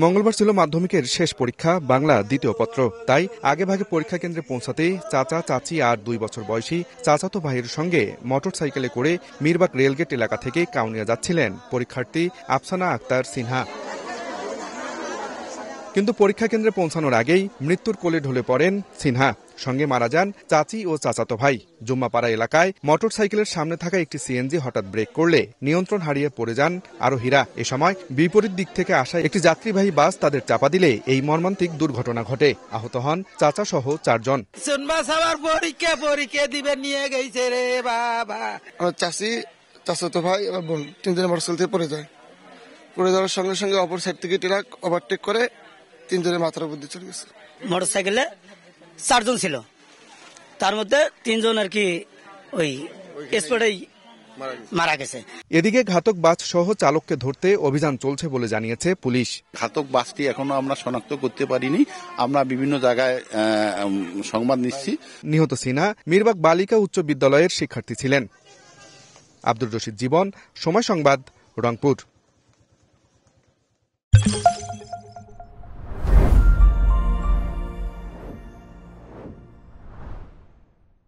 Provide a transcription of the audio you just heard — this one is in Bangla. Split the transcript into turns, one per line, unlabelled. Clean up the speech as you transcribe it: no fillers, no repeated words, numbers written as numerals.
মঙ্গলবার ছিল মাধ্যমিকের শেষ পরীক্ষা, বাংলা দ্বিতীয় পত্র। তাই আগেভাগে পরীক্ষা কেন্দ্রে পৌঁছাতে চাচা চাচি আর 2 বছর বয়সী চাচাতো ভাইয়ের সঙ্গে মোটরসাইকেলে করে মিরবাগ রেলগেট এলাকা থেকে কাউনিয়া যাচ্ছিলেন পরীক্ষার্থী আফসানা আক্তার সিনহা। কিন্তু পরীক্ষা কেন্দ্রে পৌঁছানোর আগেই মৃত্যুর কোলে ঢলে পড়েন সিনহা। সঙ্গে মারা যান চাচি ও চাচাতো ভাই। জুম্মাপাড়া এলাকায় মোটরসাইকেলের সামনে থাকা একটি সিএনজি হঠাৎ ব্রেক করলে নিয়ন্ত্রণ হারিয়ে পড়ে যান আরোহীরা। এ সময় বিপরীত দিক থেকে আসা একটি যাত্রীবাহী বাস তাদের চাপা দিলে এই মর্মান্তিক দুর্ঘটনা ঘটে। আহত হন চাচা সহ 4 জন।
পরীক্ষা দিবে নিয়ে গেছে রে বাবা।
আমার চাচি, চাচাতো ভাই এবং বোন 3 জনের মোটরসাইকেল থেকে পড়ে যায়। পড়ে যাওয়ার সঙ্গে সঙ্গে অপর সাইড থেকে ট্রাক ওভারটেক করে 3 জনের মাথার উপর দিয়ে চলে গেছে।
মোটরসাইকেলে 4 জন ছিল, তার মধ্যে 3 জন আর কি ওই স্পটেই মারা গেছে।
এদিকে ঘাতক বাস সহ চালককে ধরতে অভিযান চলছে বলে জানিয়েছে পুলিশ।
ঘাতক বাসটি এখনো আমরা শনাক্ত করতে পারিনি, আমরা বিভিন্ন জায়গায় সংবাদ নিচ্ছি।
নিহত সিনহা মিরবাগ বালিকা উচ্চ বিদ্যালয়ের শিক্ষার্থী ছিলেন। আব্দুর রশিদ জীবন, সময় সংবাদ, রংপুর।